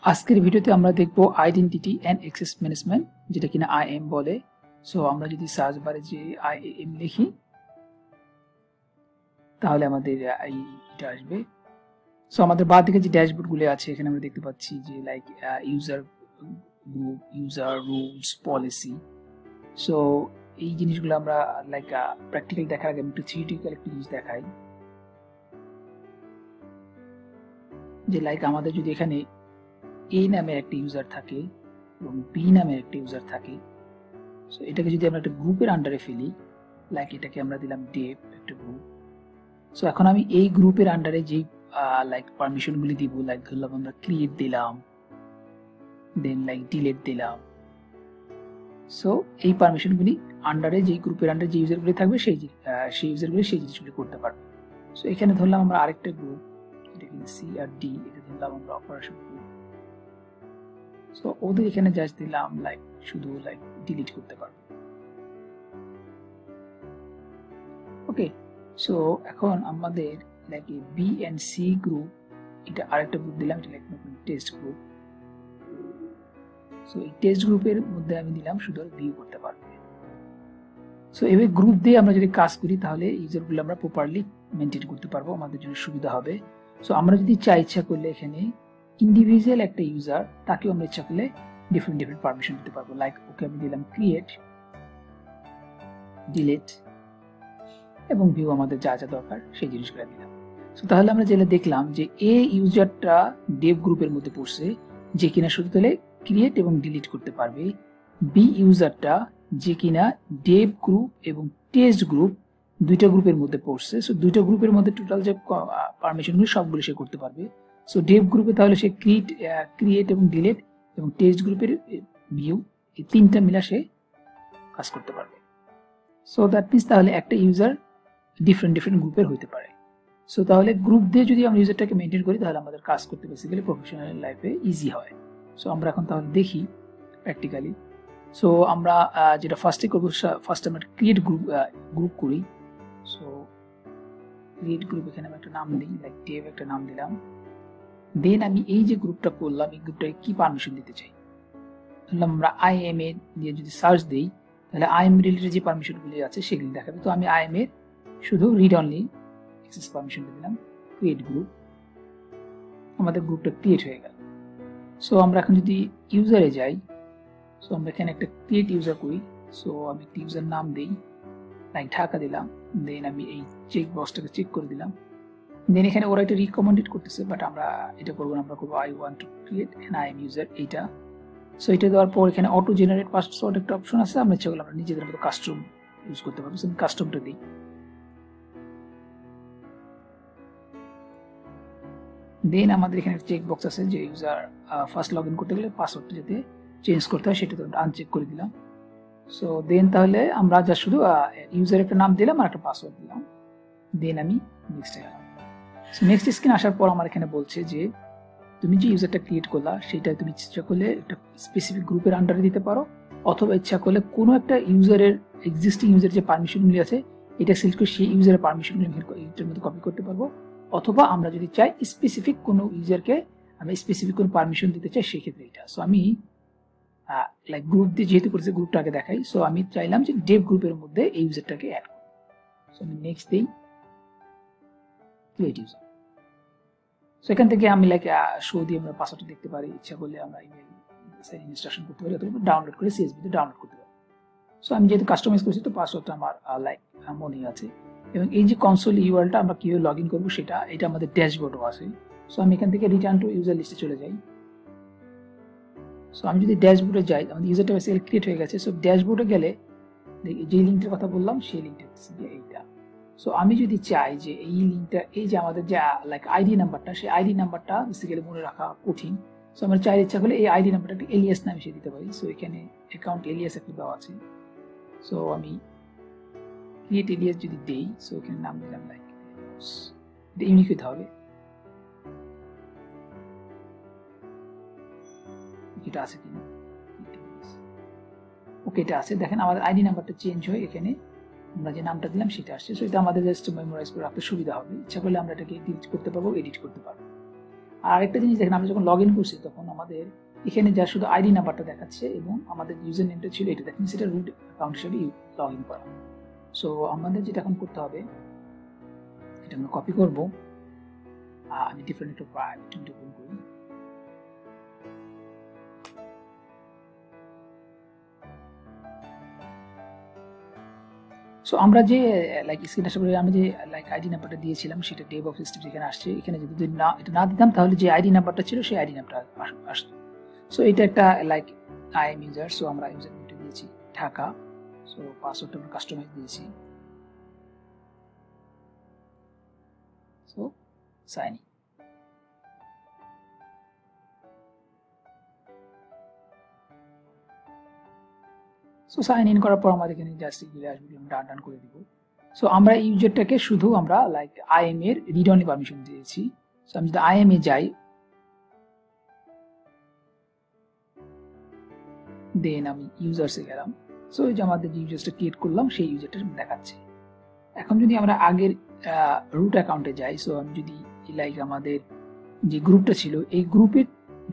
আজকের ভিডিওতে আমরা দেখব আইডেন্টিটি এন্ড অ্যাক্সেস ম্যানেজমেন্ট, যেটা কিনা আইএম বলে। সো আমরা যদি সার্চ বারে যে আইএম লিখি তাহলে আমাদের এটা আসবে। সো আমাদের বাঁ দিকে যে ড্যাশবোর্ড গুলো আছে এখানে আমরা দেখতে পাচ্ছি যে like user group, user rules, policy. So এই জিনিসগুলো আমরা লাইক প্র্যাকটিক্যাল দেখার আগে একটু থিওরিটিক্যাল একটা জিনিস দেখাই, যে লাইক আমাদের যদি এখানে এ নামের একটা ইউজার থাকে এবং বি নামের একটা ইউজার থাকে, সো এটাকে যদি আমরা একটা গ্রুপের আন্ডারে ফেলি, লাইক এটাকে আমরা দিলাম ডেভ একটা গ্রুপ। সো এখন আমি এই গ্রুপের আন্ডারে যেই লাইক পারমিশনগুলি দিব, লাইক ধরলাম আমরা ক্রিয়েট দিলাম, দেন লাইক ডিলিট দিলাম। সো এই পারমিশনগুলি আন্ডারে যেই গ্রুপের আন্ডারে যে ইউজারগুলি থাকবে সেই ইউজারগুলি সেই জিনিসগুলি করতে পারবে। সো এখানে ধরলাম আমরা আরেকটা গ্রুপ, এটা কিন্তু সি আর ডি, এটা ধরলাম আমরা অপারেশন গ্রুপ। সো ওদের এখানে জাস্ট দিলাম লাইক শুধু লাইক ডিলিট করতে পারবে। ওকে, সো এখন আমাদের like B and C group, এটা আরেকটা গ্রুপ দিলাম, এটা লাইক টেস্ট গ্রুপ। সো এই টেস্ট গ্রুপের মধ্যে আমি দিলাম শুধু ভিউ করতে পারবে। সো এভাবে গ্রুপ দিয়ে আমরা যদি কাজ করি তাহলে ইউজারগুলো আমরা প্রপারলি মেনটেন করতে পারবো, আমাদের জন্য সুবিধা হবে। সো আমরা যদি ইচ্ছা করলে এখানে ইন্ডিভিজুয়াল একটা ইউজার, তাকেও আমরা ইচ্ছা করলে ডিফারেন্ট পারমিশন দিতে পারবো। লাইক ওকে আমি দিলাম ক্রিয়েট, ডিলিট এবং ভিউ, আমাদের যা যা দরকার সেই জিনিসগুলো দিলাম। সো তাহলে আমরা যেটা দেখলাম যে এ ইউজারটা ডেভ গ্রুপের মধ্যে পড়ছে, যে কিনা শুধু তাহলে ক্রিয়েট এবং ডিলিট করতে পারবে। বি ইউজারটা যে কিনা ডেভ গ্রুপ এবং টেস্ট গ্রুপ দুইটা গ্রুপের মধ্যে পড়ছে। সো দুইটা গ্রুপের মধ্যে টোটাল যে পারমিশনগুলো সবগুলো সে করতে পারবে। সো ডেভ গ্রুপে তাহলে সে ক্রিয়েট এবং ডিলিট এবং টেস্ট গ্রুপের ভিউ, এই তিনটা মিলা সে কাজ করতে পারবে। সো দ্যাট মিনস তাহলে একটা ইউজার ডিফারেন্ট গ্রুপের হইতে পারে। সো তাহলে গ্রুপ দিয়ে যদি আমরা ইউজারটাকে মেনটেন করি তাহলে আমাদের কাজ করতে বেসিক্যালি প্রফেশনাল লাইফে ইজি হয়। সো আমরা এখন তাহলে দেখি প্র্যাকটিক্যালি। সো আমরা যেটা ফার্স্টে করবো, ফার্স্ট আমরা ক্রিয়েট গ্রুপ করি। সো ক্রিয়েট গ্রুপ, এখানে আমি একটা নাম দিই, লাইক ডেভ একটা নাম দিলাম। দেন আমি এই যে গ্রুপটা করলাম, এই গ্রুপটাকে কি পারমিশন দিতে চাই, ধরলাম আমরা আইএম এ দিয়ে যদি সার্চ দিই তাহলে আইএম রিলেটেড যে পারমিশনগুলি আছে সেগুলি দেখাবে। তো আমি আইএম এর শুধু রিড অনলি অ্যাক্সেস পারমিশন দিয়ে দিলাম, ক্রিয়েট গ্রুপ, আমাদের গ্রুপটা ক্রিয়েট হয়ে গেল। সো আমরা এখন যদি ইউজারে যাই, সো আমরা এখানে একটা ক্রিয়েট ইউজার করি। সো আমি একটা ইউজার নাম দিই, লাইক ঢাকা দিলাম। দেন আমি এই চেক বক্সটাকে চেক করে দিলাম। দেন এখানে ওরা এটা রিকমেন্ডেড করতেছে, বাট আমরা এটা করবো না, আমরা করবো I want to create an IAM user, এইটা। সো এটা দেওয়ার পর এখানে অটো জেনারেট পাসওয়ার্ড একটা অপশন আছে, আমরা ইচ্ছা করলে আমরা নিজেদের মতো কাস্টম ইউজ করতে পারবো। আমি কাস্টমটা দিই। দেন আমাদের এখানে চেক বক্স আছে যে ইউজার ফার্স্ট লগ ইন করতে গেলে পাসওয়ার্ডটা যাতে চেঞ্জ করতে হয় সেটা তো আনচেক করে দিলাম। সো দেন তাহলে আমরা যা শুধু ইউজার একটা নাম দিলাম আর একটা পাসওয়ার্ড দিলাম। দেন আমি নেক্সট গেলাম। সো নেক্সট স্ক্রিন আসার পর আমার এখানে বলছে যে তুমি যে ইউজারটা ক্রিয়েট করলা সেটা তুমি ইচ্ছা করলে একটা স্পেসিফিক গ্রুপের আন্ডারে দিতে পারো, অথবা ইচ্ছা করলে কোনো একটা ইউজারের এক্সিস্টিং ইউজার যে পারমিশনগুলি আছে এটা সিলেক্ট করে সেই ইউজারের পারমিশনগুলি এটার মধ্যে কপি করতে পারবো। অথবা আমরা যদি চাই স্পেসিফিক কোনো ইউজারকে আমি স্পেসিফিক কোনো পারমিশন দিতে চাই সেক্ষেত্রে এটা। সো আমি লাইক গ্রুপ দিয়ে যেহেতু করেছে গ্রুপটা আগে দেখাই। সো আমি চাইলাম যে ডেভ গ্রুপের মধ্যে এই ইউজারটাকে অ্যাড করব। সো আমি নেক্সট দিই, ক্রিয়েট ইউজার। সো এখান থেকে আমি লাইক শো দিয়ে আমরা পাসওয়ার্ডটা দেখতে পারি, ইচ্ছা করলে আমরা ইমেল ইনস্ট্রাকশন করতে পারি, অথবা ডাউনলোড করে সিএসভি তে ডাউনলোড করতে পারি। সো আমি যেহেতু কাস্টমাইজ করছি তো পাসওয়ার্ডটা আমার লাইক মনেই আছে। এবং এই যে কনসোল ইউআরএলটা আমরা কিভাবে লগ ইন করবো এটা আমাদের ড্যাশবোর্ডও আছে। সো আমি এখান থেকে রিটার্ন টু ইউজার লিস্টে চলে যাই। সো আমি যদি ড্যাশবোর্ডে যাই, আমাদের ইউজারটা বেসিক্যালি ক্রিয়েট হয়ে গেছে। সো ড্যাশবোর্ডে গেলে যে লিঙ্কটার কথা বললাম সেই লিঙ্কটা এইটা। সো আমি যদি চাই যে এই লিঙ্কটা, এই যে আমাদের যে লাইক আইডি নাম্বারটা, সেই আইডি নাম্বারটা বেসিক্যালি মনে রাখা কঠিন। সো আমরা চাইলে ইচ্ছা করলে এই আইডি নাম্বারটা একটা এলিয়াস নামে সে দিতে পারি। সো এখানে অ্যাকাউন্ট এলিয়াস একটা দেওয়া আছে। সো আমি ক্রিয়েট এলিয়াস যদি দেই, সো এখানে নাম দিলাম লাইক এটা ইউনিক হতে হবে, এটা আছে কিনা, ওকে এটা আছে। দেখেন আমাদের আইডি নাম্বারটা চেঞ্জ হয়ে এখানে আমরা যে নামটা দিলাম সেটা আসছে। সো এটা আমাদের জাস্ট মেমোরাইজ করে রাখতে সুবিধা হবে। ইচ্ছা করলে আমরা এটাকে ডিলিট করতে পারবো, এডিট করতে পারবো। আর একটা জিনিস দেখেন, আমরা যখন লগ ইন করছি তখন আমাদের এখানে যা শুধু আইডি নাম্বারটা দেখাচ্ছে এবং আমাদের ইউজার নেমটা ছিল এটা, দেখেন সেটা রুট অ্যাকাউন্ট হিসেবে লগ ইন করা। সো আমাদের যেটা এখন করতে হবে, এটা আমরা কপি করব, আমি ডিফারেন্ট একটা প্রাইভেট ওপেন করি। সো আমরা যে লাইক স্ক্রিন আসার পরে আমরা যে লাইক আইডি নাম্বারটা দিয়েছিলাম সেটা ডেভ অফ সিস্টেম যেখানে আসছে, এখানে যদি না এটা না দিতাম তাহলে যে আইডি নাম্বারটা ছিল সেই আইডি নাম্বারটা আসতো। সো এটা একটা লাইক আইএম ইউজার, সো আমরা ইউজার নেমটা দিয়েছি ঢাকা, সো পাসওয়ার্ডটা আমরা কাস্টমাইজ দিয়েছি, so sign in. So sign in করার পর আমাদের এখানে জাস্ট এগুলো আসবে, আমরা ডান করে দিব। সো আমরা ইউজারটাকে শুধু আমরা লাইক আইএম এর রিড অনলি পারমিশন দিয়েছি। সো আমি যদি আইএম এ যাই, দেন আমি ইউজার্সে গেলাম, সো এই যে আমাদের যে ইউজারটা ক্রিয়েট করলাম সেই ইউজারটা দেখাচ্ছে। এখন যদি আমরা আগের রুট অ্যাকাউন্টে যাই, সো আমি যদি লাইক আমাদের যে গ্রুপটা ছিল এই গ্রুপে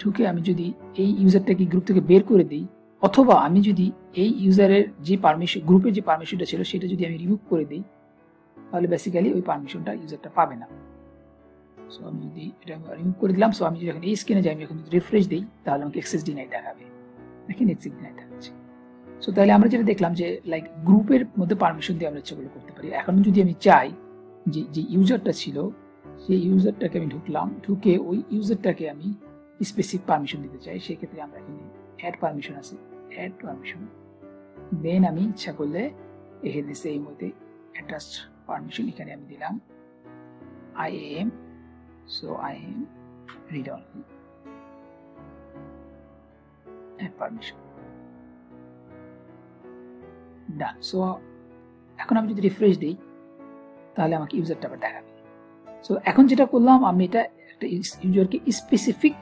ঢুকে আমি যদি এই ইউজারটাকে গ্রুপ থেকে বের করে দিই, অথবা আমি যদি এই ইউজারের যে পারমিশন গ্রুপের যে পারমিশনটা ছিল সেটা যদি আমি রিমুভ করে দিই, তাহলে বেসিক্যালি ওই পারমিশনটা ইউজারটা পাবে না। সো আমি যদি এটা রিমুভ করে দিলাম, সো আমি যদি এখন এই স্ক্রিনে যাই, আমি এখন যদি রিফ্রেশ দিই তাহলে আমাকে অ্যাক্সেস ডিনাই দেখাবে, দেখেন অ্যাক্সেস ডিনাই দেখাচ্ছে। সো তাহলে আমরা যেটা দেখলাম যে লাইক গ্রুপের মধ্যে পারমিশন দিয়ে আমরা ইচ্ছাগুলো করতে পারি। এখন যদি আমি চাই যে যে ইউজারটা ছিল সেই ইউজারটাকে আমি ঢুকলাম, ঢুকে ওই ইউজারটাকে আমি স্পেসিফিক পারমিশন দিতে চাই, সেক্ষেত্রে আমরা এখানে অ্যাড পারমিশন আছে, অ্যাড পারমিশন, দেন আমি ইচ্ছা করলে এখানে সেই মধ্যে অ্যাটাচড পারমিশন এখানে আমি দিলাম IAM, so IAM read only, add permission, done. So এখন আমি যদি রিফ্রেশ দিই তাহলে আমাকে ইউজারটা আবার দেখাবে। সো এখন যেটা করলাম, আমি এটা একটা ইউজারকে স্পেসিফিক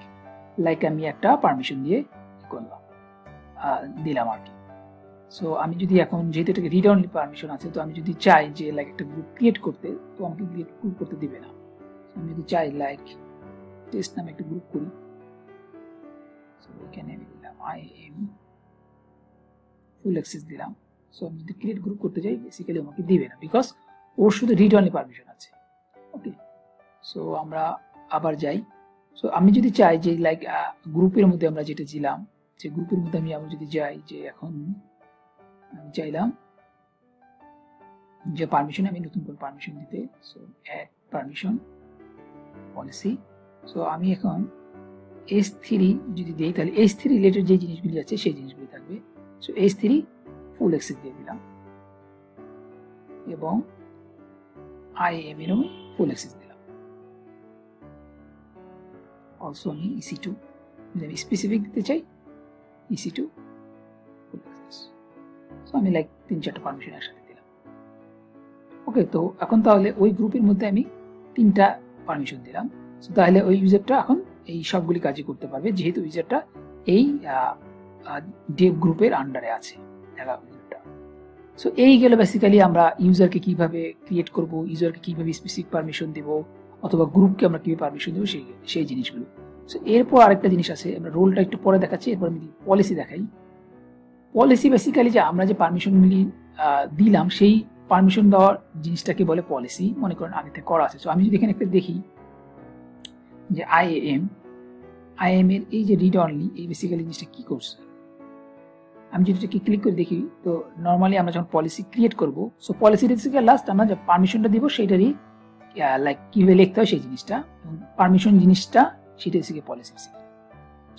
লাইক আমি একটা পারমিশন দিয়ে করলাম, দিলাম আর কি। সো আমি যদি এখন যেহেতু এটাকে রিড অনলি পারমিশন আছে, তো আমি যদি চাই যে লাইক একটা গ্রুপ ক্রিয়েট করতে, তো আমাকে গ্রুপ করতে দিবে না। আমি যদি চাই লাইক টেস্ট নামে একটা গ্রুপ করি, সো এখানে আমি দিলাম IAM ফুল অ্যাক্সেস দিলাম। সো আমি যদি ক্রিয়েট গ্রুপ করতে যাই বেসিক্যালি আমাকে দিবে না, বিকজ ওর শুধু রিড অনলি পারমিশন আছে। ওকে, সো আমরা আবার যাই। সো আমি যদি চাই যে লাইক গ্রুপের মধ্যে আমরা যেটা ছিলাম, যে গ্রুপের মধ্যে আমি আবার যদি যাই, যে এখন আমি চাইলাম যে পারমিশন আমি নতুন করে পারমিশন দিতে, so add permission policy. So আমি এখন S3 যদি দিই তাহলে S3 রিলেটেড যে জিনিসগুলি আছে সেই জিনিসগুলি থাকবে। সো S3 ফুল অ্যাক্সেস দিয়ে দিলাম এবং IAM এরও ফুল অ্যাক্সেস দিলাম। অলসো আমি EC2 যদি আমি স্পেসিফিক দিতে চাই, EC2 ফুল অ্যাক্সেস। সো আমি লাইক 3-4টা পারমিশন একসাথে দিলাম। ওকে, তো এখন তাহলে ওই গ্রুপের মধ্যে আমি 3টা পারমিশন দিলাম। সো তাহলে ওই ইউজারটা এখন এই সবগুলি কাজই করতে পারবে, যেহেতু ইউজারটা এই ডেভ গ্রুপের আন্ডারে আছে ইউজারটা। সো এই গেল বেসিক্যালি আমরা ইউজারকে কিভাবে ক্রিয়েট করব, ইউজারকে কিভাবে স্পেসিফিক পারমিশন দেব, অথবা গ্রুপকে আমরা কিভাবে পারমিশন দেবো সেই জিনিসগুলো। সো এরপর আরেকটা জিনিস আছে, আমরা রোলটা একটু পরে দেখাচ্ছি, এরপর আমি পলিসি দেখাই। পলিসি বেসিক্যালি যে আমরা যে পারমিশনগুলি দিলাম সেই পারমিশন দেওয়ার জিনিসটাকে বলে পলিসি, মনে করেন আগে থেকে করা আছে। সো আমি যদি এখানে একটা দেখি যে IAM এর এই যে রিড অনলি, এই বেসিক্যালি জিনিসটা কি করছে, আমি যদি এটাকে ক্লিক করে দেখি, তো নর্মালি আমরা যখন পলিসি ক্রিয়েট করব, সো পলিসি থেকে লাস্ট আমরা যে পারমিশনটা দিব সেটারই লাইক কিভাবে লিখতে হয় সেই জিনিসটা, এবং পারমিশন জিনিসটা সেটা হচ্ছে পলিসি।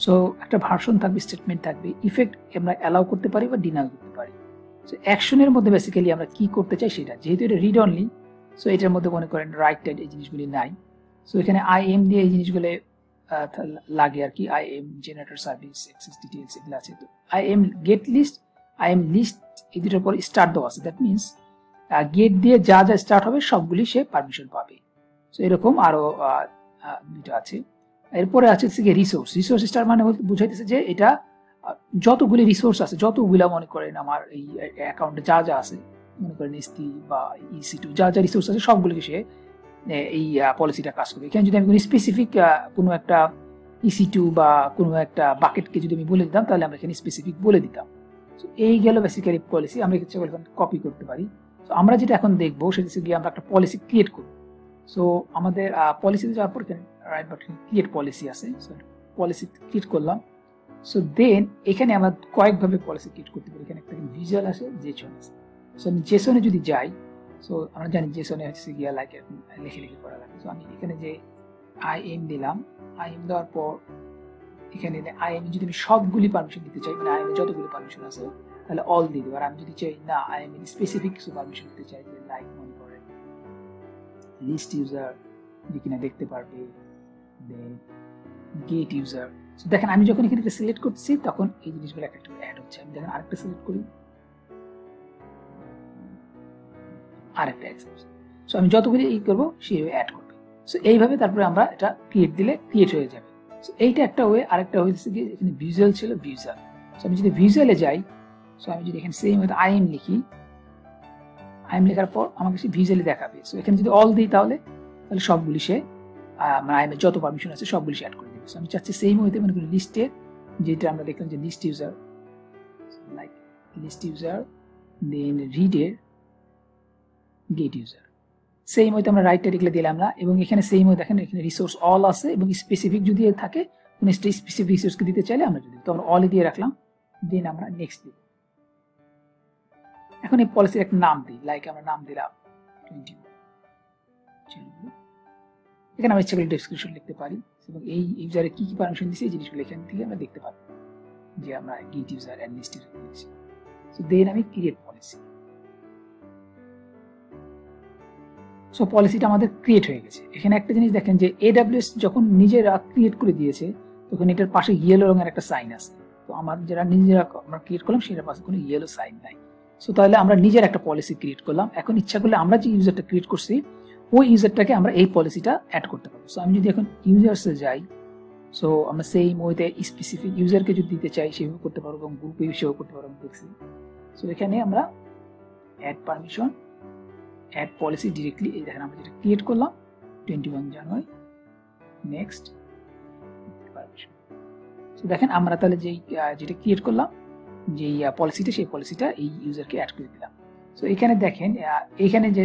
সো একটা ভার্সন থাকবে, স্টেটমেন্ট থাকবে, ইফেক্ট আমরা অ্যালাউ করতে পারি বা ডিনাই করতে পারি। সো অ্যাকশনের মধ্যে বেসিক্যালি আমরা কি করতে চাই সেটা, যেহেতু এটা রিড অনলি, সো এটার মধ্যে মনে করেন রাইট টাইট এই জিনিসগুলি নাই। সো এখানে IAM দিয়ে এই জিনিসগুলো লাগে আর কি, IAM generator service, access details এগুলো আছে। তো IAM get list, IAM list এই দুটোর পর স্টার্ট দেওয়া আছে, দ্যাট মিনস গেট দিয়ে যা যা স্টার্ট হবে সবগুলি সে পারমিশন পাবে। সো এরকম আরো দুটো আছে। এরপরে আছে রিসোর্স স্টার মানে বুঝাইতেছে যে এটা যতগুলি রিসোর্স আছে, যতগুলা মনে করেন আমার এই অ্যাকাউন্টে যা যা আছে, মনে করেন S3 বা EC2 যা যা রিসোর্স আছে সবগুলিকে সে এই পলিসিটা কাজ করবে। এখানে যদি আমি কোনো স্পেসিফিক কোনো একটা EC2 বা কোনো একটা বাকেটকে যদি আমি বলে দিতাম তাহলে আমরা এখানে স্পেসিফিক বলে দিতাম। সো এই গেল বেসিক্যালি পলিসি। আমরা ইচ্ছা করলে কপি করতে পারি। সো আমরা যেটা এখন দেখবো সেটা হচ্ছে গিয়ে আমরা একটা পলিসি ক্রিয়েট করব। সো আমাদের পলিসিতে যাওয়ার পর এখানে রাইট বাটন ক্রিয়েট পলিসি আছে। সো পলিসি ক্রিয়েট করলাম। সো দেন এখানে আমরা কয়েকভাবে পলিসি ক্রিয়েট করতে পারি। এখানে একটা ভিজুয়াল আছে, জেসন আছে। সো আমি জেসনে যদি যাই, সো আমরা জানি জেসনে হচ্ছে গিয়া লাইক লিখে লিখে করা লাগে। সো আমি এখানে যে IM দিলাম, IM দেওয়ার পর এখানে IM যদি আমি সবগুলি পারমিশন দিতে চাই, মানে IM যতগুলি পারমিশন আছে তাহলে অল দিয়ে দেবো। আর আমি যদি চাই না IM স্পেসিফিক কিছু পারমিশন দিতে চাই, যে লাইক মনে করেন লিস্ট ইউজার যে কিনা দেখতে পারবে, দেন গেট ইউজার। সো দেখেন আমি যখন এখানে সিলেক্ট করছি তখন এই জিনিসগুলো একটা একটা অ্যাড হচ্ছে। আমি দেখেন আরেকটা সিলেক্ট করি, আরেকটা এক্সেপশন। সো আমি যতগুলি এই করবো সেইভাবে অ্যাড করবে। সো এইভাবে তারপরে আমরা এটা ক্রিয়েট দিলে ক্রিয়েট হয়ে যাবে। সো এইটা একটা ওয়ে। আরেকটা হচ্ছে কি এখানে ভিজুয়াল ছিল, ভিজুয়াল। সো আমি যদি ভিজুয়ালে যাই, সো আমি যদি এখানে সেম হয়তো IM লিখি, IM লেখার পর আমাকে সে ভিজুয়ালি দেখাবে। সো এখানে যদি অল দিই তাহলে সবগুলি সে মানে IM এর যত পারমিশন আছে সবগুলি সে অ্যাড করে দেবে। সো আমি চাচ্ছি সেম হইতে মানে কোনো লিস্টে, যেটা আমরা দেখলাম যে list user, like list user, then রিডের গেট ইউজার। সেম হইতে আমরা রাইটটা লিখলে দিলাম না, এবং এখানে সেম হয়ে দেখেন এখানে রিসোর্স অল আছে, এবং স্পেসিফিক যদি থাকে কোনো স্পেসিফিক রিসোর্সকে দিতে চাইলে আমরা যদি তো আমরা অলে দিয়ে রাখলাম, দেন আমরা নেক্সট দিব। এখন এই পলিসির একটা নাম দিই, লাইক আমরা নাম দিলাম 21। এখানে আমরা ইচ্ছা করে ডেসক্রিপশন লিখতে পারি, এবং এই ইউজারে কি কি পারমিশন দিয়েছে এই জিনিসগুলো এখান থেকে আমরা দেখতে পাবো যে আমরা get user and list user দিয়েছি। সো দেন আমি ক্রিয়েট পলিসি। সো পলিসিটা আমাদের ক্রিয়েট হয়ে গেছে। এখানে একটা জিনিস দেখেন যে AWS যখন নিজেরা ক্রিয়েট করে দিয়েছে তখন এটার পাশে ইয়েলো রঙের একটা সাইন আছে। তো আমার যারা নিজেরা আমরা ক্রিয়েট করলাম সেটার পাশে কোনো ইয়েলো সাইন নাই। সো তাহলে আমরা নিজের একটা পলিসি ক্রিয়েট করলাম। এখন ইচ্ছা করলে আমরা যে ইউজারটা ক্রিয়েট করছি ওই ইউজারটাকে আমরা এই পলিসিটা অ্যাড করতে পারবো। সো আমি যদি এখন ইউজার্সে যাই, সো আমরা সেই ওইতে স্পেসিফিক ইউজারকে যদি দিতে চাই সেভাবে করতে পারবো, এবং গ্রুপে সেভাবে করতে পারবো দেখছি। সো এখানে আমরা add permission, add policy directly এই দেখেন আমরা যেটা ক্রিয়েট করলাম 21 জানুয়ারি, নেক্সট পারমিশন। সো দেখেন আমরা তাহলে যেটা ক্রিয়েট করলাম যে পলিসিটা, সেই পলিসিটা এই ইউজারকে অ্যাড করে দিলাম। সো এখানে দেখেন এখানে যে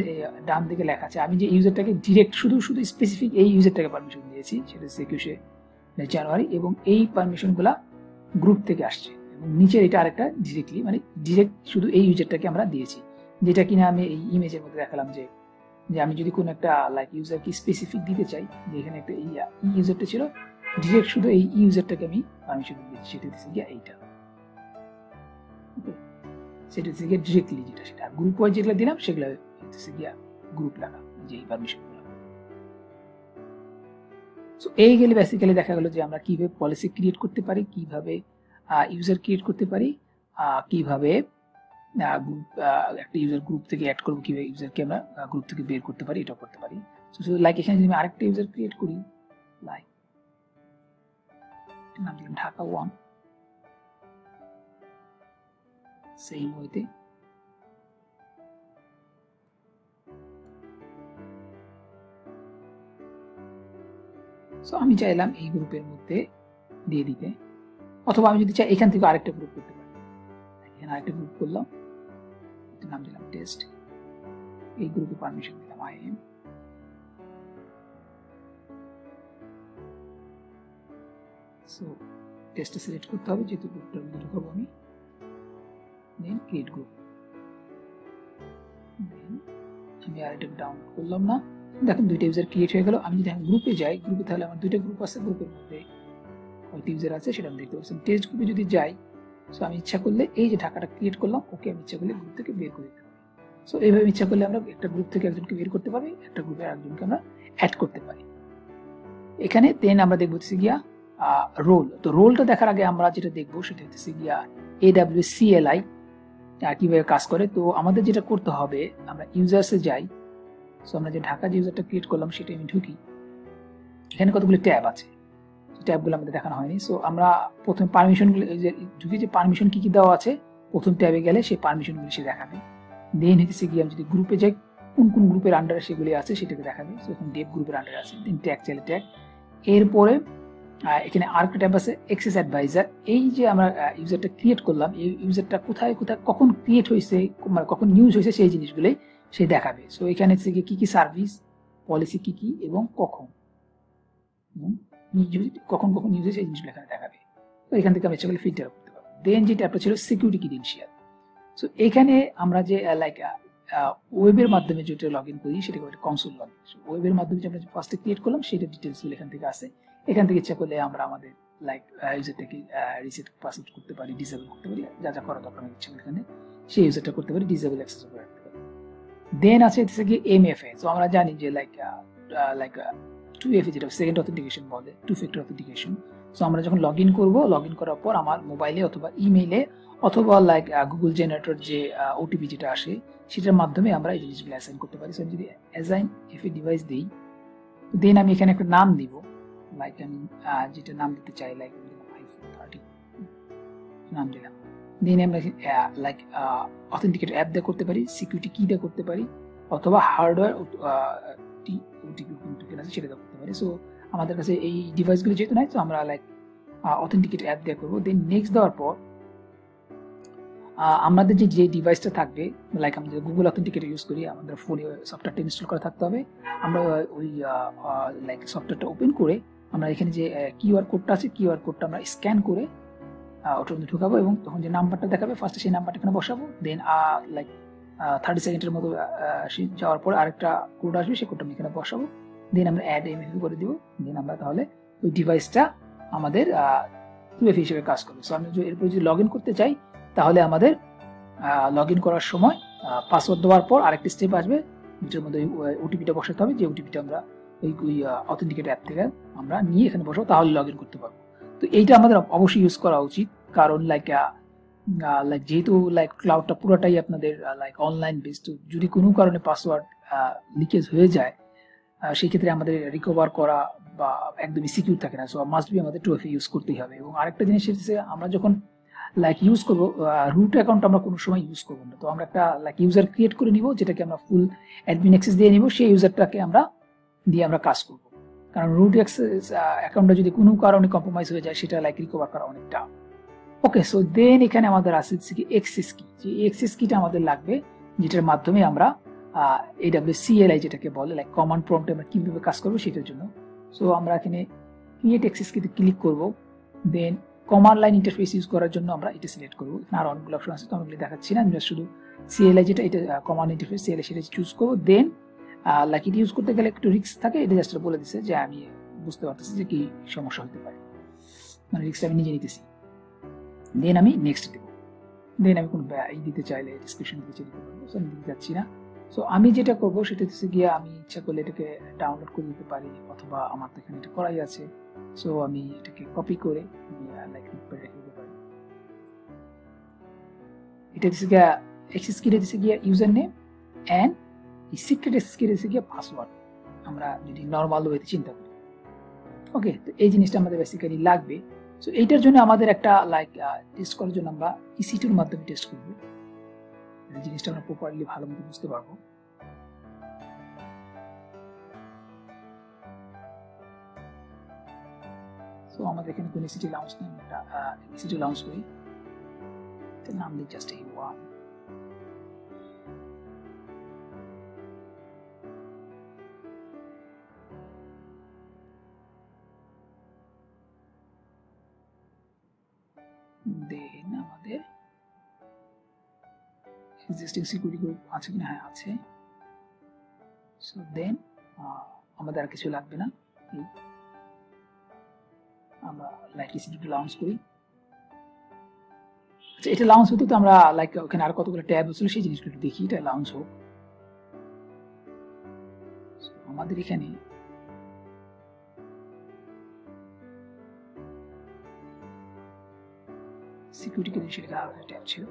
ডান দিকে লেখা আছে আমি যে ইউজারটাকে ডিরেক্ট শুধু স্পেসিফিক এই ইউজারটাকে পারমিশন দিয়েছি, সেটা 21 জানুয়ারি, এবং এই পারমিশনগুলা গ্রুপ থেকে আসছে, এবং নিচের এটা আরেকটা ডিরেক্টলি মানে ডিরেক্ট শুধু এই ইউজারটাকে আমরা দিয়েছি, যেটা কিনা আমি এই ইমেজের মধ্যে দেখালাম যে আমি যদি কোনো একটা লাইক ইউজারকে স্পেসিফিক দিতে চাই, যে এখানে একটা এই ইউজারটা ছিল ডিরেক্ট শুধু এই ইউজারটাকে আমি পারমিশন দিয়েছি, সেটা হচ্ছে গিয়ে এইটা, সেটা হচ্ছে গিয়ে ডিরেক্টলি যেটা, সেটা গ্রুপ ওয়াইজ যেগুলো দিলাম সেগুলো হচ্ছে গিয়া গ্রুপ লাগা যে এই পারমিশনগুলো। সো এই গেলে বেসিক্যালি দেখা গেল যে আমরা কিভাবে পলিসি ক্রিয়েট করতে পারি, কিভাবে ইউজার ক্রিয়েট করতে পারি, কিভাবে একটা ইউজার গ্রুপ থেকে অ্যাড করবো, কিভাবে ইউজারকে আমরা গ্রুপ থেকে বের করতে পারি, এটাও করতে পারি। সো লাইক এখানে যদি আমি আরেকটা ইউজার ক্রিয়েট করি, লাইক নাম দিলাম ঢাকা 1, সেই হইতে সো আমি চাইলাম এই গ্রুপের মধ্যে দিয়ে দিতে, অথবা আমি যদি চাই এখান থেকে আরেকটা গ্রুপ করতে পারি। এখানে আরেকটা গ্রুপ করলাম, নাম দিলাম টেস্ট, এই গ্রুপে পারমিশন দিলাম IM, সো টেস্টে সিলেক্ট করতে হবে যেহেতু গ্রুপটা ভিজিট করবো আমি, দেন ক্রিয়েট গ্রুপ, আমি আরেকটা ডাউনলোড করলাম না, দেখেন দুইটা ইউজার ক্রিয়েট হয়ে গেল। আমি যদি গ্রুপে যাই, গ্রুপে তাহলে আমার দুইটা গ্রুপ আছে, গ্রুপের মধ্যে কয়টি ইউজার আছে সেটা আমি দেখতে পাচ্ছি। টেস্ট গ্রুপে যদি যাই, সো আমি ইচ্ছা করলে এই যে ঢাকাটা ক্রিয়েট করলাম, ওকে আমি ইচ্ছা করলে গ্রুপ থেকে বের করে দিতে পারি। সো এইভাবে ইচ্ছা করলে আমরা একটা গ্রুপ থেকে একজনকে বের করতে পারি, একটা গ্রুপে একজনকে আমরা অ্যাড করতে পারি। এখানে দেন আমরা দেখবো হচ্ছে গিয়া রোল। তো রোলটা দেখার আগে আমরা যেটা দেখবো সেটা হচ্ছে গিয়া AWS CLI কিভাবে কাজ করে। তো আমাদের যেটা করতে হবে, আমরা ইউজার্সে যাই, সো আমরা যে ঢাকা যে ইউজারটা ক্রিয়েট করলাম সেটা আমি ঢুকি, এখানে কতগুলো ট্যাব আছে, ট্যাবগুলো আমাদের দেখানো হয়নি। সো আমরা প্রথমে পারমিশনগুলো ঢুকি, যে পারমিশন কি কি দেওয়া আছে প্রথম ট্যাবে গেলে সেই পারমিশনগুলো সে দেখাবে। দেন হচ্ছে গিয়ে আমি যদি গ্রুপে যাই, কোন কোন গ্রুপের আন্ডারে সেগুলি আছে সেটাকে দেখাবে। সো এখন ডেভ গ্রুপের আন্ডারে আছে, দেন ট্যাগ চাইলে ট্যাগ। এরপরে এখানে আরেকটা ট্যাব আছে অ্যাক্সেস অ্যাডভাইজার। এই যে আমরা ইউজারটা ক্রিয়েট করলাম, এই ইউজারটা কোথায় কোথায় কখন ক্রিয়েট হয়েছে, মানে কখন ইউজ হয়েছে সেই জিনিসগুলোই সে দেখাবে। সো এখানে থেকে কি কি সার্ভিস, পলিসি কি কি এবং কখন কখন কখন ইউজ হয়েছে সেই জিনিসগুলো এখানে দেখাবে। তো এখান থেকে আমি সেগুলো ফিল্টার করতে পারবো। দেন যে ট্যাবটা ছিল সিকিউরিটি ক্রিডেনশিয়াল। সো এখানে আমরা যে লাইক ওয়েবের মাধ্যমে যেটা লগ ইন করি সেটাকে একটা কনসোল লগ ইন। ওয়েবের মাধ্যমে যে আমরা ফার্স্টে ক্রিয়েট করলাম সেটা ডিটেলসগুলো এখান থেকে আসে। এখান থেকে ইচ্ছা করলে আমরা আমাদের লাইক ইউজারটাকে রিসেট পাসওয়ার্ড করতে পারি, ডিসেবল করতে পারি, যা যা করা দরকার ইচ্ছা এখানে সেই ইউজারটা করতে পারি, ডিসেবল অ্যাক্সেস করে রাখতে পারি। দেন আছে হচ্ছে কি এমএফএ। সো আমরা জানি যে লাইক 2FA যেটা সেকেন্ড অথেন্টিকেশন বলে, টু ফ্যাক্টর অথেন্টিকেশন। সো আমরা যখন লগ ইন করবো, লগ ইন করার পর আমার মোবাইলে অথবা ইমেইলে অথবা লাইক গুগল জেনারেটর যে ওটিপি যেটা আসে সেটার মাধ্যমে আমরা এই জিনিসগুলো অ্যাসাইন করতে পারি। সো আমি যদি অ্যাসাইন এফএ ডিভাইস দিই, দেন আমি এখানে একটা নাম দিব, লাইক আমি যেটা নাম দিতে চাই, লাইক iPhone 30 নাম দিলাম। দেন আমরা লাইক অথেন্টিকেটর অ্যাপ দিয়ে করতে পারি, সিকিউরিটি কি দিয়ে করতে পারি, অথবা হার্ডওয়্যার ওটিপি টোকেন আছে সেটা দিয়ে করতে পারি। সো আমাদের কাছে এই ডিভাইসগুলো যেহেতু নাই, তো আমরা লাইক অথেন্টিকেটর অ্যাপ দিয়ে করবো। দেন নেক্সট দেওয়ার পর আমাদের যে ডিভাইসটা থাকবে, লাইক আমরা গুগল অথেন্টিকেটর ইউজ করি, আমাদের ফোনে সফটওয়্যারটা ইনস্টল করা থাকতে হবে। আমরা ওই লাইক সফটওয়্যারটা ওপেন করে আমরা এখানে যে কিউআর কোডটা আছে, কিউআর কোডটা আমরা স্ক্যান করে ওটার মধ্যে ঢুকাবো এবং তখন যে নাম্বারটা দেখাবে ফার্স্টে সেই নাম্বারটা এখানে বসাবো। দেন লাইক 30 সেকেন্ডের মতো যাওয়ার পর আরেকটা কোড আসবে, সেই কোডটা আমি এখানে বসাবো। দেন আমরা অ্যাড এমএফি করে দিব। দেন আমরা তাহলে ওই ডিভাইসটা আমাদের 2FA হিসেবে কাজ করবে। সো আমি এরপর যদি লগ ইন করতে চাই, তাহলে আমাদের লগ ইন করার সময় পাসওয়ার্ড দেওয়ার পর আরেকটি স্টেপ আসবে, যেটার মধ্যে ওটিপিটা বসাতে হবে, যে ওটিপিটা আমরা ওই অথেন্টিকেট অ্যাপ থেকে আমরা নিয়ে এখানে বসাবো, তাহলে লগ ইন করতে পারবো। তো এইটা আমাদের অবশ্যই ইউজ করা উচিত, কারণ লাইক যেহেতু লাইক ক্লাউডটা পুরোটাই আপনাদের লাইক অনলাইন বেসড, যদি কোনো কারণে পাসওয়ার্ড লিকেজ হয়ে যায় সেই ক্ষেত্রে আমাদের রিকভার করা বা একদমই সিকিউর থাকে না। সো মাস্ট বি আমাদের 2FA ইউজ করতেই হবে। এবং আরেকটা জিনিস হচ্ছে, আমরা যখন লাইক ইউজ করবো রুট অ্যাকাউন্ট আমরা কোনো সময় ইউজ করবো না। তো আমরা একটা লাইক ইউজার ক্রিয়েট করে নিব, যেটাকে আমরা ফুল অ্যাডমিন অ্যাক্সেস দিয়ে নিব, সেই ইউজারটাকে আমরা দিয়ে আমরা কাজ করব। কারণ রুট অ্যাক্সেস অ্যাকাউন্টটা যদি কোনো কারণে কম্প্রোমাইজ হয়ে যায়, সেটা লাইক রিকভার করা অনেকটা। ওকে, সো দেন এখানে আমাদের আছে কি এক্সেস কি। যে এক্সেস কিটা আমাদের লাগবে, যেটার মাধ্যমে আমরা AWS CLI যেটাকে বলে লাইক কমান্ড প্রম্পটে আমরা কিভাবে কাজ করবো সেটার জন্য। সো আমরা এখানে ক্রিয়েট অ্যাক্সেস কিতে ক্লিক করব। দেন কমান্ড লাইন ইন্টারফেস ইউজ করার জন্য আমরা এটা সিলেক্ট করবো। এখানে আরো অনেকগুলো অপশন আছে, তো আমি দেখাচ্ছি না, আমি শুধু CLI যেটা এটা কমান্ড ইন্টারফেস CLI সেটা চুজ করবো। দেন লাইক এটা ইউজ করতে গেলে একটু রিস্ক থাকে, এটা জাস্ট বলে দিচ্ছে যে আমি বুঝতে পারতেছি যে কি সমস্যা হতে পারে, মানে রিস্কটা আমি নিজে নিতেছি। দেন আমি নেক্সট দেবো। দেন আমি কোনো দিতে চাইলে ডিসক্রিপশন দিতে পারবো, সো আমি দিতে যাচ্ছি না। সো আমি যেটা করবো সেটা হচ্ছে গিয়ে আমি ইচ্ছা করলে এটাকে ডাউনলোড করে দিতে পারি, অথবা আমার তো এখানে এটা করাই আছে। সো আমি এটাকে কপি করে লাইক রেখে দিতে পারি। এটা দিচ্ছে গিয়ে অ্যাক্সেস কি দিচ্ছে গিয়ে ইউজার নেম অ্যান্ড এই সিক্রেট অ্যাক্সেস কি দিচ্ছে গিয়ে পাসওয়ার্ড, আমরা যদি নর্মাল ওয়েতে চিন্তা করি। ওকে, তো এই জিনিসটা আমাদের বেসিক্যালি লাগবে। সো এইটার জন্য আমাদের একটা লাইক টেস্ট করার জন্য আমরা EC2 এর মাধ্যমে টেস্ট করব, এই জিনিসটা আমরা প্রপারলি ভালো মতো বুঝতে পারবো। সো আমাদের এখানে কোন EC2 লঞ্চ নেই, আমরা EC2 লঞ্চ করি, এর নাম দিই জাস্ট A1। দেন আমাদের এক্সিস্টিং সিকিউরিটি গ্রুপ আছে কিনা, হ্যাঁ আছে। সো দেন আমাদের আর কিছু লাগবে না, আমরা লাইক EC2 লঞ্চ করি। আচ্ছা, এটা লঞ্চ হতে তো আমরা লাইক ওখানে আর কতগুলো ট্যাব ছিল সেই জিনিসগুলো দেখি, এটা লঞ্চ হোক। আমাদের এখানে সিকিউরিটি ক্রেডেনশিয়াল ট্যাব ছিল।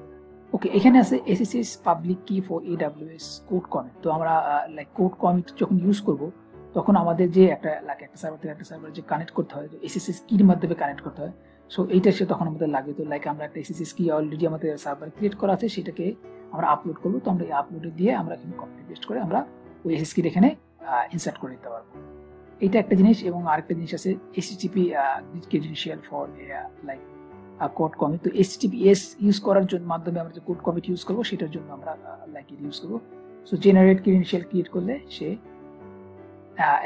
ওকে, এখানে আছে SSH পাবলিক কি ফর AWS কোড কমিট। তো আমরা লাইক কোড কমিট যখন ইউজ করব, তখন আমাদের যে একটা সার্ভার থেকে একটা সার্ভার যে কানেক্ট করতে হয়, SSH কির মাধ্যমে কানেক্ট করতে হয়। সো এইটা সে তখন আমাদের লাগবে। তো লাইক আমরা একটা SSH কি অলরেডি আমাদের সার্ভার ক্রিয়েট করা আছে, সেটাকে আমরা আপলোড করবো। তো আমরা এই আপলোডে দিয়ে আমরা এখানে কপি পেস্ট করে আমরা ওই এসএস কিটা এখানে ইনসার্ট করে দিতে পারবো। এটা একটা জিনিস। এবং আরেকটা জিনিস আছে HTTP credential for like code commit. তো HTTPS ইউজ করার জন্য মাধ্যমে আমরা যে কোড কমিট ইউজ করবো সেটার জন্য আমরা লাইক এটা ইউজ করবো। সো জেনারেট ক্রেডেনশিয়াল ক্রিয়েট করলে সে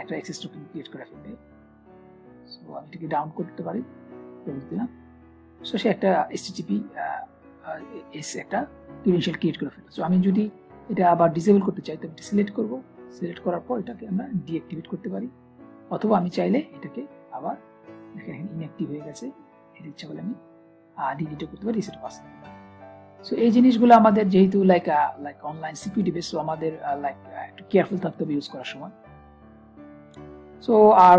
একটা অ্যাক্সেস টোকেন ক্রিয়েট করে ফেলবে। সো আমি এটাকে ডাউন করতে পারি, দিলাম। সো সে একটা HTTP একটা ক্রেডেনশিয়াল ক্রিয়েট করে ফেলবে। সো আমি যদি এটা আবার ডিসেবল করতে চাই তো এটা সিলেক্ট করবো। সিলেক্ট করার পর এটাকে আমরা ডিঅ্যাক্টিভেট করতে পারি, অথবা আমি চাইলে এটাকে আবার দেখেন ইনঅ্যাক্টিভ হয়ে গেছে, এর ইচ্ছা করলে আমি ডিলিটও করতে পারি, রিসেট পাস। সো এই জিনিসগুলো আমাদের যেহেতু like online security base, so আমাদের লাইক একটু কেয়ারফুল থাকতে হবে ইউজ করার সময়। সো আর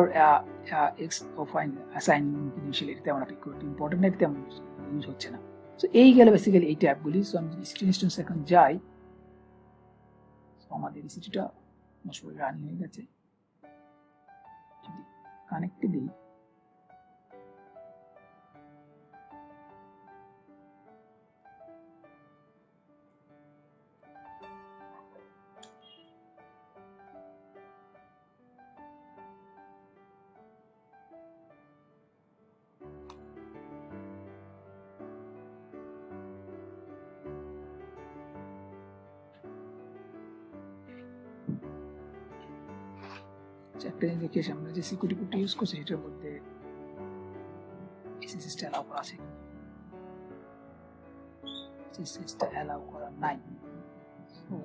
অ্যাসাইনমেন্ট ক্রেডেনশিয়াল এটা তেমন একটা ইম্পর্টেন্ট না, এটা তেমন ইউজ হচ্ছে না। সো এই গেল বেসিক্যালি এই ট্যাবগুলি। সো আমি যদি স্ক্রিন ইনস্ট্যান্স এখন যাই, আমাদের ইসিটিটা মোটামুটি রানিং হয়ে গেছে। যদি কানেক্টে দিই, একটা জিনিস দেখে আমরা যে সিকিউরিটি কোডটা ইউজ করছি সেটার মধ্যে এসএসএসটা অ্যালাউ করা আছে, এসএসএসটা অ্যালাউ করা নাই। সো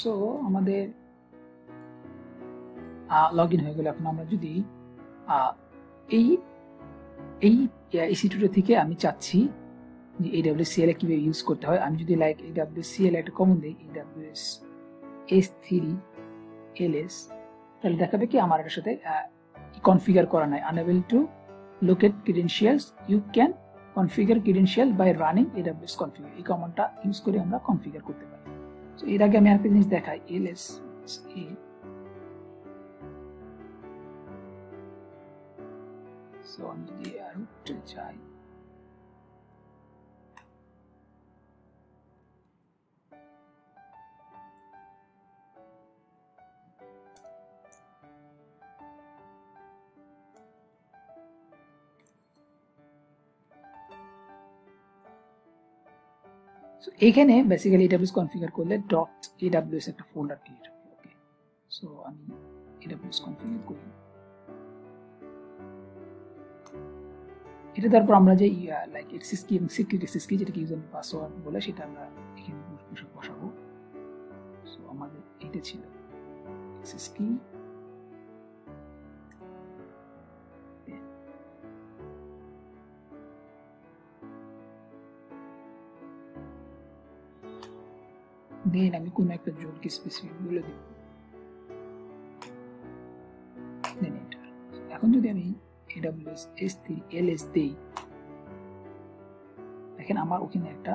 সো আমাদের লগ ইন হয়ে গেল। এখন আমরা যদি এই EC2 থেকে আমি চাচ্ছি যে AWS-CLI কিভাবে ইউজ করতে হয়, আমি যদি লাইক AWS-CLI একটা কমন দিই, AWS S3 LS, তাহলে দেখাবে কি আমার এটার সাথে কনফিগার করা নাই, unable to locate credentials, you can configure credential by running AWS configure. এই কমান্ডটা ইউজ করে আমরা কনফিগার করতে পারি। তো এর আগে আমি আরেকটা জিনিস দেখাই, LS সো আমি যদি রুটে যাই, এখানে বেসিক্যালি AWS কনফিগার করলে .aws একটা ফোল্ডার ক্রিয়েট হবে। ওকে, সো আমি AWS কনফিগার করি। এটা তারপর আমরা যে লাইক অ্যাক্সেস কি এবং সিকিউরিটি অ্যাক্সেস কি যেটা ইউজার পাসওয়ার্ড বলে সেটা আমরা এখানে বসাবো। সো আমাদের এটা ছিল অ্যাক্সেস কি, দেন আমি কোন একটা জোনকে স্পেসিফিক বলে দেব, দেন এন্টার। এখন যদি আমি AWS S3 LS দেই, দেখেন আমার ওখানে একটা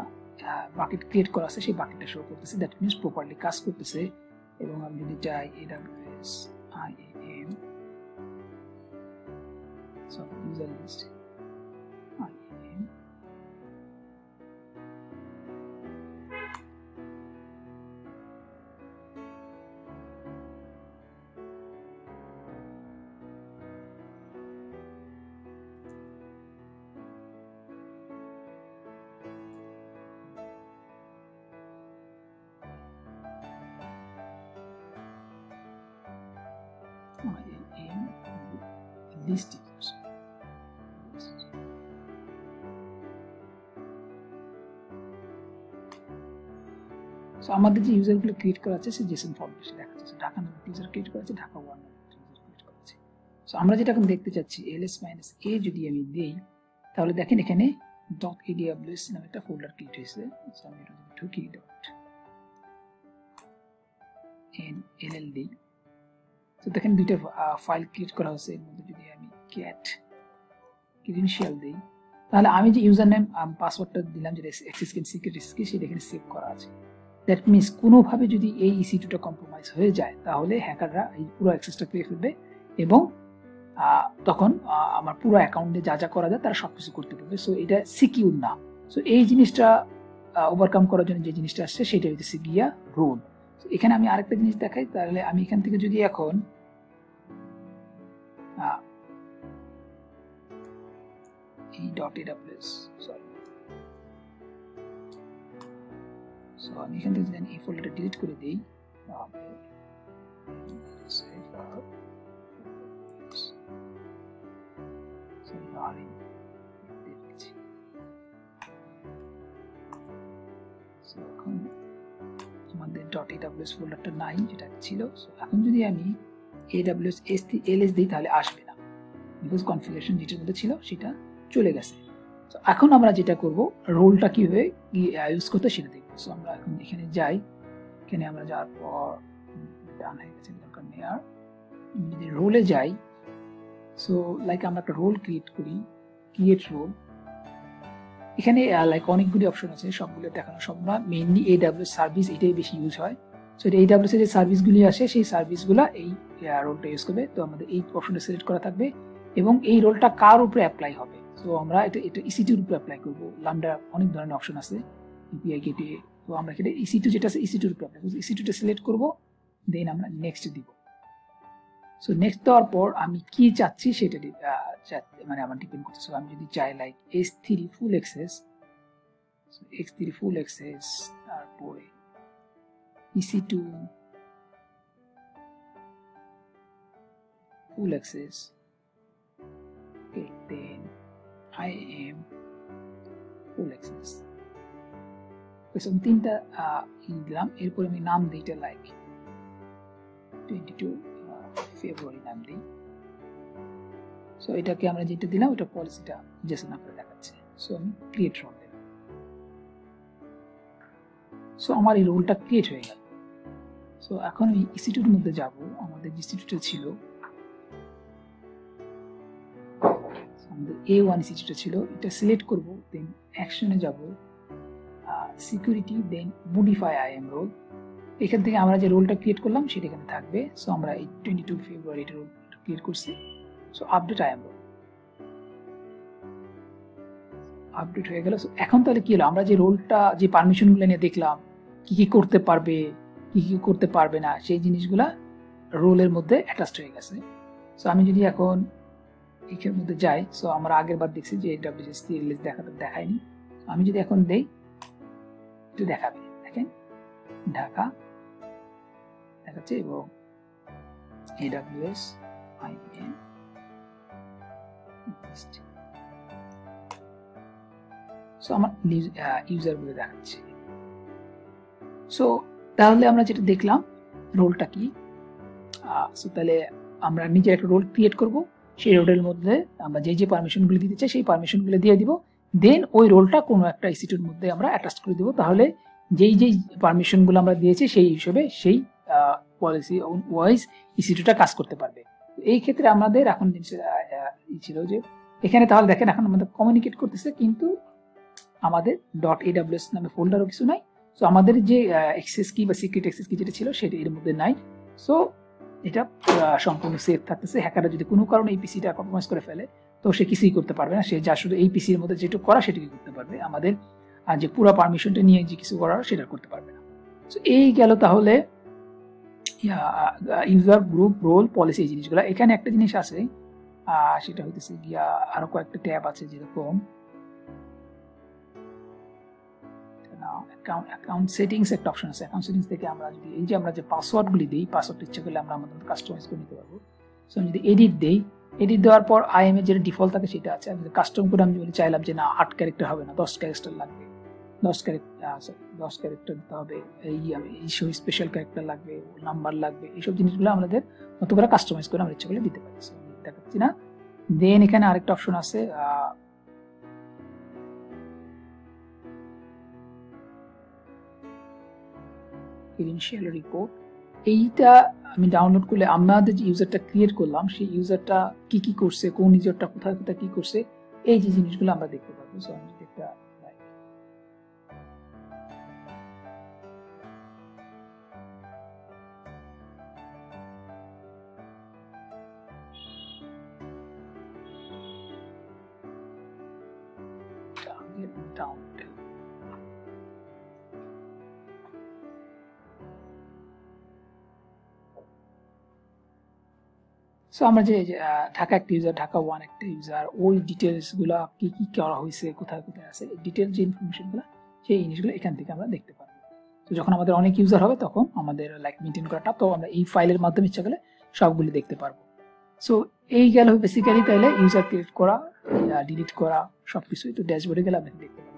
বাকেট ক্রিয়েট করা আছে, সেই বাকেটটা শো করতেছে, দ্যাট মিনস প্রপারলি কাজ করতেছে। এবং আমি যদি যাই AWS IAM সব user list IAM, list users. So আমাদের যে ইউজারগুলো ক্রিয়েট করা আছে সে জেসন ফরম্যাটে দেখাচ্ছে। ঢাকা নামে ইউজার ক্রিয়েট করা আছে, ঢাকা 1 নামে ইউজার ক্রিয়েট করা আছে। সো আমরা যেটা এখন দেখতে চাচ্ছি ls-a যদি আমি দেই, তাহলে দেখেন এখানে .aws নামে একটা ফোল্ডার ক্রিয়েট হয়েছে। সো আমি এটা ঢুকি .nll দিই, তো দেখেন দুইটা ফাইল ক্রিয়েট করা হয়েছে। এর মধ্যে যদি আমি get credential দিই, তাহলে আমি যে ইউজার নেম পাসওয়ার্ডটা দিলাম যেটা অ্যাক্সেস কি সিক্রেট কি সেটা এখানে সেভ করা আছে। দ্যাট মিনস কোনোভাবে যদি এই EC2টা কম্প্রোমাইজ হয়ে যায় তাহলে হ্যাকাররা এই পুরো অ্যাক্সেসটা পেয়ে ফেলবে এবং তখন আমার পুরো অ্যাকাউন্টে যা যা করা যায় তারা সবকিছু করতে পারবে। সো এটা সিকিউর না। সো এই জিনিসটা ওভারকাম করার জন্য যে জিনিসটা আসছে সেটা হচ্ছে গিয়া রোল। এখানে আমি আরেকটা জিনিস দেখাই, তাহলে আমি এখান থেকে যদি এখন এই .aws সরি, সো আমি এখান থেকে যদি এই ফোল্ডারটা ডিলিট করে দিই আমাদের .aws ফোল্ডারটা নাই যেটা ছিল। সো এখন যদি আমি aws ls দিই তাহলে আসবে না, বিকজ কনফিগারেশন যেটার মধ্যে ছিল সেটা চলে গেছে। তো এখন আমরা যেটা করব রোলটা কিভাবে ইউজ করতে সেটা দেখব। সো আমরা এখন এখানে যাই, এখানে আমরা যাওয়ার পর ডান হয়ে গেছে দরকার নেই আর। যদি রোলে যাই, সো লাইক আমরা একটা রোল ক্রিয়েট করি, ক্রিয়েট রোল। এখানে লাইক অনেকগুলি অপশন আছে, সবগুলো দেখানো সব না। মেইনলি AWS সার্ভিস এটাই বেশি ইউজ হয়। সো এটা AWS এর যে সার্ভিসগুলি আসে সেই সার্ভিসগুলো এই রোলটা ইউজ করবে। তো আমাদের এই অপশনটা সিলেক্ট করা থাকবে এবং এই রোলটা কার উপরে অ্যাপ্লাই হবে। সো আমরা এটা EC2 এর উপরে অ্যাপ্লাই করব। লামডা অনেক ধরনের অপশন আছে, API গেটওয়ে। তো আমরা এটা EC2 যেটা আছে EC2 এর উপরে অ্যাপ্লাই করব। EC2টা সিলেক্ট করব, দেন আমরা নেক্সট দিব। সো নেক্সট দেওয়ার পর আমি কি চাচ্ছি সেটা মানে আমার ডিপেন্ড করতেছে। আমি যদি চাই লাইক S3 ফুল অ্যাক্সেস, X3 ফুল অ্যাক্সেস, তারপরে EC2 ফুল অ্যাক্সেস, then IAM ফুল অ্যাক্সেস। এসব তিনটা দিলাম। এরপর আমি নাম দিই এটা লাইক 22 ফেব্রুয়ারি নাম দিই। সো এটাকে আমরা যেটা দিলাম ওটা পলিসিটা জেসন আপনারা দেখাচ্ছে। সো আমি ক্রিয়েট রোল দিলাম। সো আমার এই রোলটা ক্রিয়েট হয়ে গেল। সো এখন আমি EC2 এর মধ্যে যাব। আমাদের যে EC2টা ছিল, আমাদের A1 EC2টা ছিল, এটা সিলেক্ট করব, দেন অ্যাকশনে যাব, সিকিউরিটি, দেন মডিফাই IAM রোল। এখান থেকে আমরা যে রোলটা ক্রিয়েট করলাম সেটা এখানে থাকবে। সো আমরা এই 22 ফেব্রুয়ারি এটা রোল ক্রিয়েট করছি। So update IAM role update হয়ে গেল। সো এখন তাহলে কি হলো, আমরা যে রোলটা যে পারমিশনগুলো নিয়ে দেখলাম কি কি করতে পারবে কি কি করতে পারবে না সেই জিনিসগুলা রোলের মধ্যে অ্যাটাচড হয়ে গেছে। সো আমি যদি এখন এর মধ্যে যাই, সো আমরা আগের বার দেখছি যে AWS রিলিজ দেখায়নি। আমি যদি এখন দেই একটু দেখাবে, দেখেন ঢাকা দেখাচ্ছে এবং AWS IAM সো আমার ইউজার বলে দেখাচ্ছে। সো তাহলে আমরা যেটা দেখলাম রোলটা কি। সো তাহলে আমরা নিজে একটা রোল ক্রিয়েট করব, সেই রোলের মধ্যে আমরা যে যে পারমিশনগুলো দিতে চাই সেই পারমিশনগুলো দিয়ে দিব, দেন ওই রোলটা কোনো একটা EC2 এর মধ্যে আমরা অ্যাটাচ করে দেবো। তাহলে যেই যেই পারমিশনগুলো আমরা দিয়েছি সেই হিসেবে সেই পলিসি ওয়াইজ EC2টা কাজ করতে পারবে। এই ক্ষেত্রে আমাদের এখন ছিল যে এখানে তাহলে দেখেন এখন আমাদের কমিউনিকেট করতেছে, কিন্তু আমাদের .aws নামে ফোল্ডারও কিছু নাই। সো আমাদের যে অ্যাক্সেস কি বা সিক্রেট অ্যাক্সেস কি যেটা ছিল সেটা এর মধ্যে নাই। সো এটা সম্পূর্ণ সেফ থাকতেছে। হ্যাকাররা যদি কোনো কারণে এই পিসিটা কম্প্রোমাইজ করে ফেলে তো সে কিছুই করতে পারবে না। সে যা শুধু এই পিসির মধ্যে যেটুকু করা সেটুকুই করতে পারবে, আমাদের যে পুরো পারমিশনটা নিয়ে যে কিছু করার সেটা করতে পারবে না। সো এই গেল তাহলে ইউজার গ্রুপ রোল পলিসি এই জিনিসগুলো। এখানে একটা জিনিস আছে, সেটা হইতেছে গিয়া আরো কয়েকটা ট্যাব আছে, যেরকম অ্যাকাউন্ট সেটিংস একটা অপশন আছে। অ্যাকাউন্ট সেটিংস থেকে আমরা যদি এই যে আমরা যে পাসওয়ার্ডগুলি দিই, পাসওয়ার্ড ইচ্ছা করলে আমরা আমাদের কাস্টমাইজ করে নিতে পারবো। সো আমি যদি এডিট দেই, এডিট দেওয়ার পর IAM এর যেটা ডিফল্ট থাকে সেটা আছে। আমি কাস্টম করে আমি যদি চাইলাম যে না 8 ক্যারেক্টার হবে না 10 ক্যারেক্টার লাগবে, 10 ক্যারেক্টার দিতে হবে, এই স্পেশাল ক্যারেক্টার লাগবে, নাম্বার লাগবে, এইসব জিনিসগুলো আমাদের মতো করে কাস্টমাইজ করে আমরা ইচ্ছা করলে দিতে পারি। দেখাচ্ছি না। দেন এখানে আরেকটা অপশন আছে, ক্রেডেনশিয়াল রিপোর্ট। এইটা আমি ডাউনলোড করলে আমাদের যে ইউজারটা ক্রিয়েট করলাম সেই ইউজারটা কি কি করছে, কোন ইউজারটা কোথায় কোথায় কি করছে, এই যে জিনিসগুলো আমরা দেখতে পারবো। সো আমি যদি একটা সো আমরা যে ঢাকা একটা ইউজার, ঢাকা 1 একটা ইউজার, ওই ডিটেলস গুলা কি কি করা হয়েছে, কোথায় কোথায় আছে, ডিটেল যে ইনফরমেশন গুলো, সেই জিনিসগুলো এখান থেকে আমরা দেখতে পারবো। তো যখন আমাদের অনেক ইউজার হবে তখন আমাদের লাইক মেনটেন করাটা, তো আমরা এই ফাইলের মাধ্যমে ইচ্ছা করলে সবগুলো দেখতে পারবো। সো এই গেল বেসিক্যালি তাইলে ইউজার ক্রিয়েট করা, ডিলিট করা সবকিছুই। তো ড্যাশবোর্ডে গেলে আপনি দেখতে পারবেন।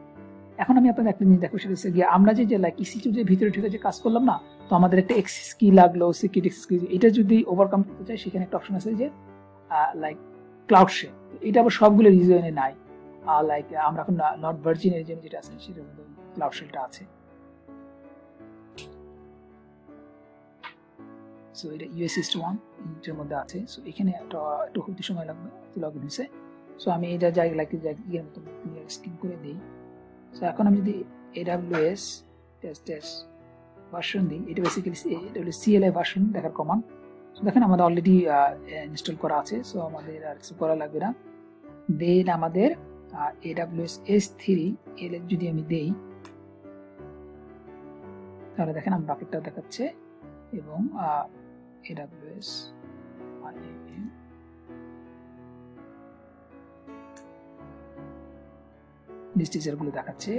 এখন আমি আপনাদের একটা জিনিস দেখো, সেটা হচ্ছে গিয়ে আমরা যে লাইক EC2 যে ভিতরে ঢুকে যে কাজ করলাম না, তো আমাদের একটা এক্সেস কি লাগলো, সিকিউরিটি এক্সেস কি, এটা যদি ওভারকাম করতে চাই সেখানে একটা অপশন আছে যে লাইক ক্লাউড শেল। এটা আবার সবগুলো রিজনে নাই, লাইক আমরা এখন নট ভার্জিন রিজনে যেটা আছে সেটার মধ্যে ক্লাউড শেলটা আছে। সো এটা US61 এর মধ্যে আছে। সো এখানে একটু হতে সময় লাগবে, লগ ইন হয়েছে। সো আমি এটা যাই লাইক ইয়ের মতো স্কিপ করে দিই। সো এখন আমি যদি AWS টেস্ট ভার্সন দিই, এটা বেসিক্যালি এটা হলো CLI ভার্সন দেখার কমান্ড। সো দেখেন আমাদের অলরেডি ইনস্টল করা আছে, সো আমাদের আর কিছু করা লাগবে না। দেন আমাদের AWS S3 এর যদি আমি দেই, তাহলে দেখেন আমার বাকেটটা দেখাচ্ছে এবং AWS লিস্ট গুলো দেখাচ্ছে।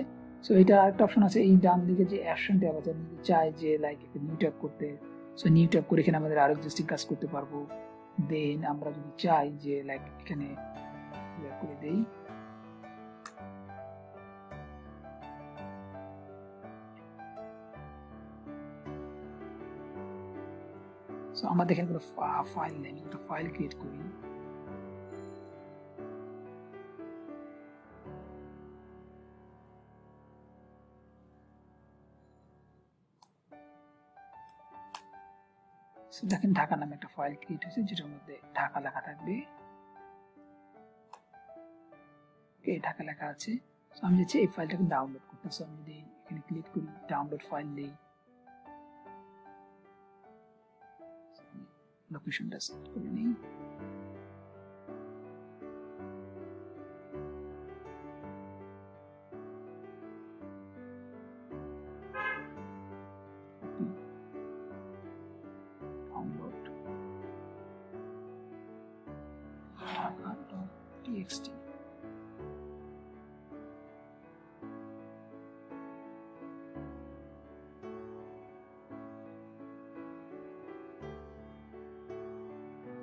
সো এটা একটা অপশন আছে এই ডান দিকে যে অ্যাকশন ট্যাব আছে, আমি চাই যে লাইক একটা নিউ ট্যাব করতে, সো নিউ ট্যাব করে এখানে আমাদের আরো এক্সিস্টিং কাজ করতে পারবো। দেন আমরা যদি চাই যে লাইক এখানে করে দেই, সো আমরা দেখেন কোনো ফাইল নেই, একটা ফাইল ক্রিয়েট করি। দেখেন ঢাকা নামে একটা ফাইল ক্রিয়েট হয়েছে যেটার মধ্যে ঢাকা লেখা থাকবে, ঢাকা লেখা আছে। সো আমি যাচ্ছি এই ফাইলটাকে ডাউনলোড করতে। সো আমি যদি এখানে ক্লিক করি, ডাউনলোড ফাইল নেই, লোকেশনটা সেট করে নিই। txt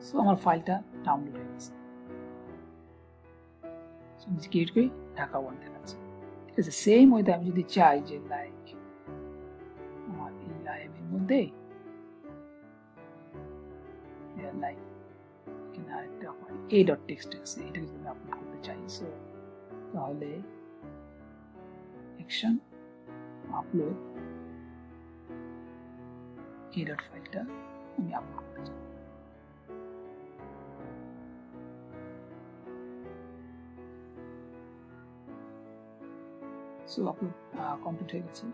সো আমার ফাইলটা ডাউনলোড হয়ে গেছে। সো আমি ক্রিয়েট করি, ঢাকা 1 দেখাচ্ছে। ঠিক আছে, সেম ওয়েতে আমি যদি চাই যে লাইক আমার এই লাইভের মধ্যে লাইক এখানে আরেকটা ফাইল a.txt আছে, এটা যদি আমি আপলোড করতে চাই, সো তাহলে অ্যাকশন আপলোড a.ফাইলটা আমি আপলোড করতে চাই। সো আপলোড কমপ্লিট হয়ে গেছে।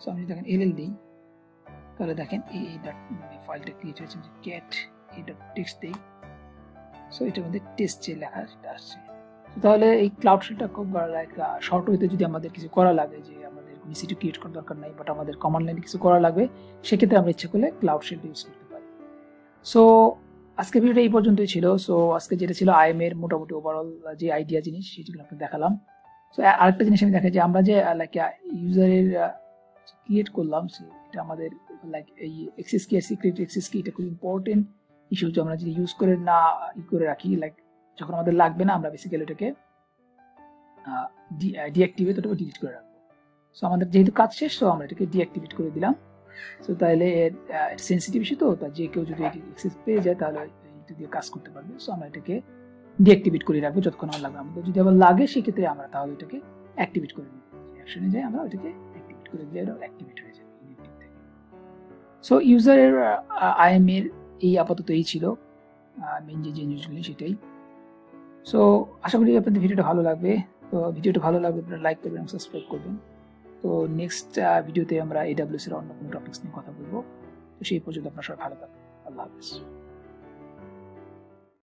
সো আমি দেখেন এলএল দিই, তাহলে দেখেন এই ফাইলটা ক্রিয়েট হয়েছে যে ক্যাট a.txt দিই। সো এটার মধ্যে টেস্ট যে লেখা সেটা আসছে। তাহলে এই ক্লাউড শেলটা খুব লাইক শর্ট ওয়েতে যদি আমাদের কিছু করা লাগে, যে আমাদের EC2 ক্রিয়েট করার দরকার নাই, বাট আমাদের কমান্ড লাইনে কিছু করা লাগবে, সেক্ষেত্রে আমরা ইচ্ছে করলে ক্লাউড শেলটা ইউজ করতে পারি। সো আজকে ভিডিওটা এই পর্যন্তই ছিল। সো আজকে যেটা ছিল IAM এর মোটামুটি ওভারঅল যে আইডিয়া জিনিস, সেগুলো আপনাকে দেখালাম। সো আরেকটা জিনিস আমি দেখাই যে আমরা যে লাইক ইউজারের ক্রিয়েট করলাম, সেটা আমাদের লাইক এই অ্যাক্সেস কি আর সিক্রেট অ্যাক্সেস কি, এটা খুব ইম্পর্টেন্ট ইস্যু। যে আমরা যদি ইউজ করে না করে রাখি, লাইক যখন আমাদের লাগবে না আমরা বেসিক্যালি এটাকে ডিঅ্যাক্টিভেট অথবা ডিলিট করে রাখবো। সো আমাদের যেহেতু কাজ শেষ, তো আমরা এটাকে ডিঅ্যাক্টিভেট করে দিলাম। সো তাহলে সেন্সিটিভ ইস্যু, তো যে কেউ যদি এটি অ্যাক্সেস পেয়ে যায় তাহলে এটা দিয়ে কাজ করতে পারবে। সো আমরা এটাকে ডিঅ্যাক্টিভেট করে রাখবো যতক্ষণ আমার লাগবে। আমাদের যদি আবার লাগে সেক্ষেত্রে আমরা তাহলে এটাকে অ্যাক্টিভেট করে দিই, অ্যাকশনে যাই আমরা ওইটাকে অ্যাক্টিভেট করে দিলে অ্যাক্টিভেট হয়ে যায় ইনঅ্যাক্টিভ থেকে। সো ইউজারের আইএম এর এই আপাতত এই ছিল মেইন যে জিনিসগুলি সেটাই। সো আশা করি আপনাদের ভিডিওটা ভালো লাগবে। তো ভিডিওটা ভালো লাগবে আপনারা লাইক করবেন এবং সাবস্ক্রাইব করবেন। তো নেক্সট ভিডিওতে আমরা AWS এর অন্য কোনো টপিকস নিয়ে কথা বলবো। তো সেই পর্যন্ত আপনারা সবাই ভালো থাকবেন। আল্লাহ হাফেজ।